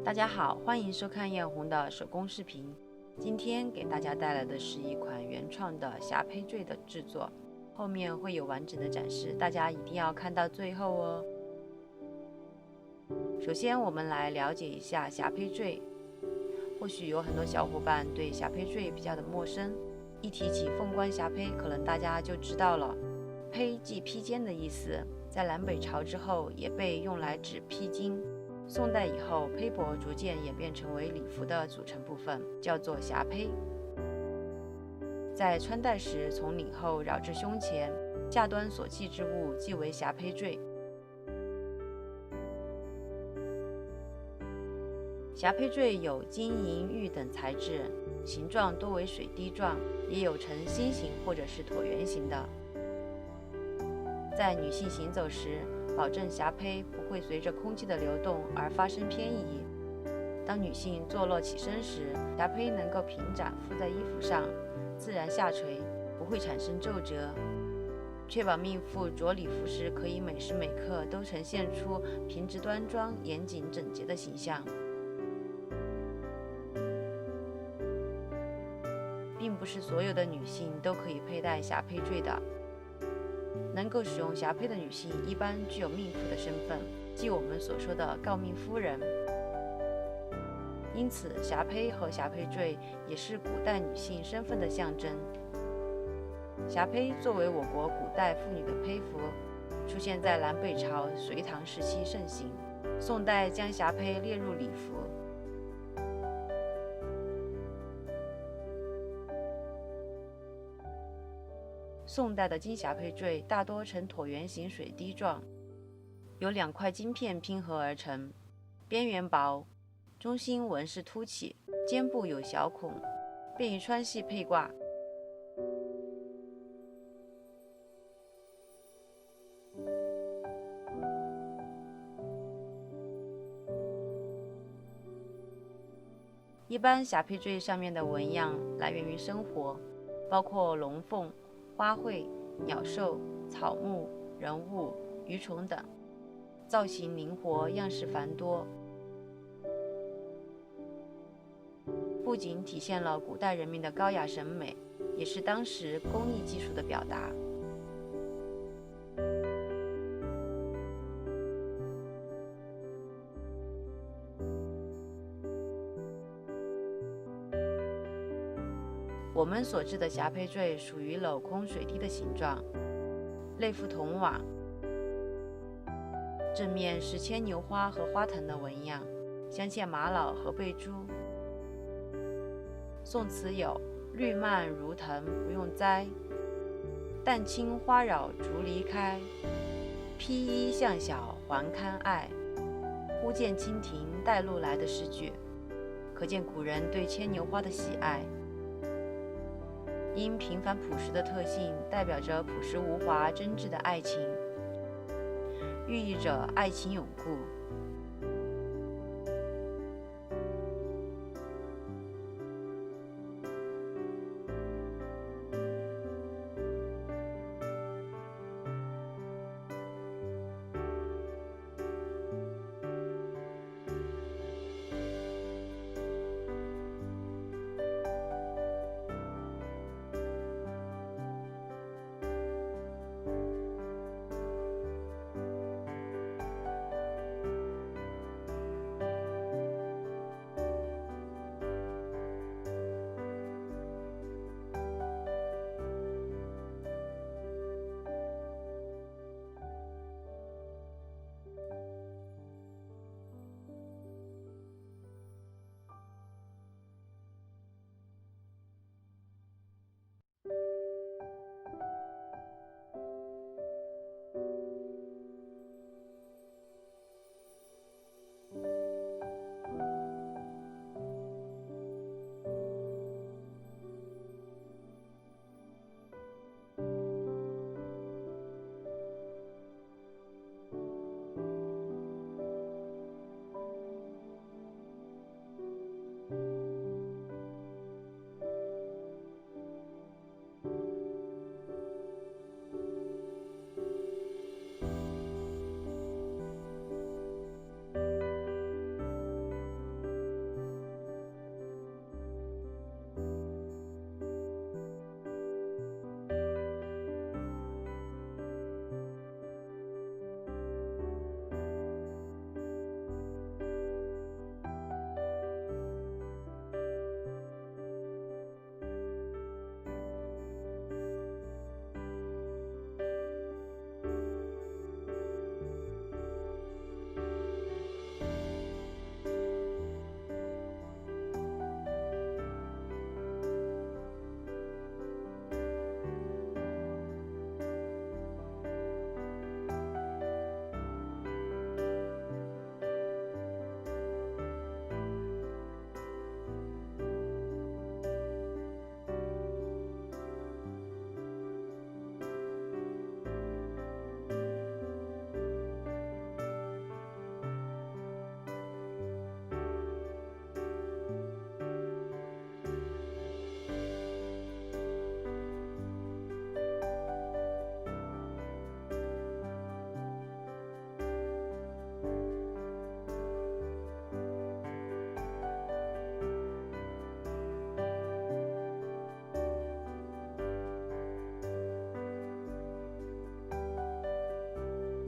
大家好，欢迎收看艳红的手工视频。今天给大家带来的是一款原创的霞帔坠的制作，后面会有完整的展示，大家一定要看到最后哦。首先，我们来了解一下霞帔坠。或许有很多小伙伴对霞帔坠比较的陌生，一提起凤冠霞帔，可能大家就知道了。帔即披肩的意思，在南北朝之后也被用来指披巾。宋代以后，帔帛逐渐演变成为礼服的组成部分，叫做霞帔。在穿戴时，从领后绕至胸前，下端所系之物即为霞帔坠。霞帔坠有金银玉等材质，形状多为水滴状，也有呈心形或者是椭圆形的。在女性行走时，保证霞帔不会随着空气的流动而发生偏移。当女性坐落起身时，霞帔能够平展附在衣服上，自然下垂，不会产生皱褶，确保命妇着礼服时可以每时每刻都呈现出平直端庄、严谨整洁的形象。并不是所有的女性都可以佩戴霞帔坠的。能够使用霞帔的女性一般具有命妇的身份，即我们所说的诰命夫人。因此，霞帔和霞帔坠也是古代女性身份的象征。霞帔作为我国古代妇女的帔服，出现在南北朝、隋唐时期盛行。宋代将霞帔列入礼服。宋代的金霞帔坠大多呈椭圆形水滴状，由2块金片拼合而成，边缘薄，中心纹饰凸起，肩部有小孔，便于穿系佩挂。一般霞帔坠上面的纹样来源于生活，包括龙凤、花卉、鸟兽、草木、人物、鱼虫等，造型灵活，样式繁多，不仅体现了古代人民的高雅审美，也是当时工艺技术的表达。我们所知的霞帔坠属于镂空水滴的形状，内附铜网，正面是牵牛花和花藤的纹样，镶嵌玛瑙和贝珠。宋词有“绿蔓如藤不用栽，淡青花扰竹篱开。披衣向小还堪爱，忽见蜻蜓带路来”的诗句，可见古人对牵牛花的喜爱。因平凡朴实的特性，代表着朴实无华、真挚的爱情，寓意着爱情永固。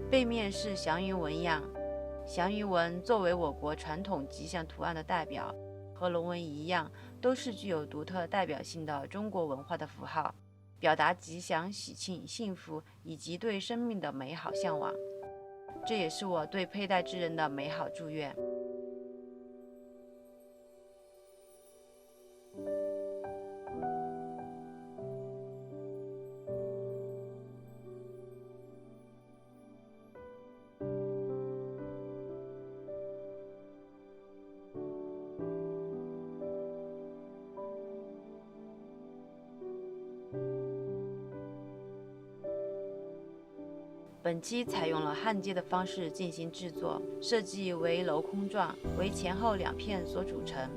背面是祥云纹样。祥云纹作为我国传统吉祥图案的代表，和龙纹一样，都是具有独特代表性的中国文化的符号，表达吉祥、喜庆、幸福以及对生命的美好向往。这也是我对佩戴之人的美好祝愿。本期采用了焊接的方式进行制作，设计为镂空状，为前后2片所组成。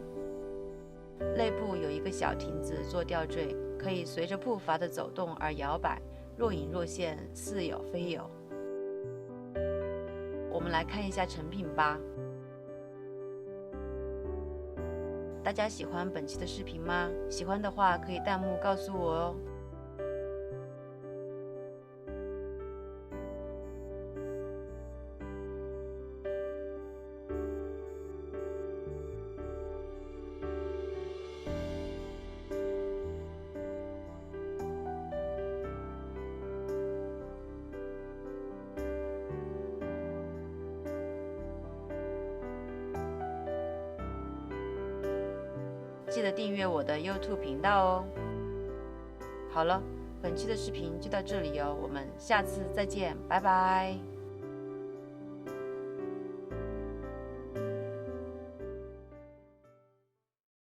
内部有一个小亭子做吊坠，可以随着步伐的走动而摇摆，若隐若现，似有非有。我们来看一下成品吧。大家喜欢本期的视频吗？喜欢的话可以弹幕告诉我哦。记得订阅我的 YouTube 频道哦。好了，本期的视频就到这里哦，我们下次再见，拜拜。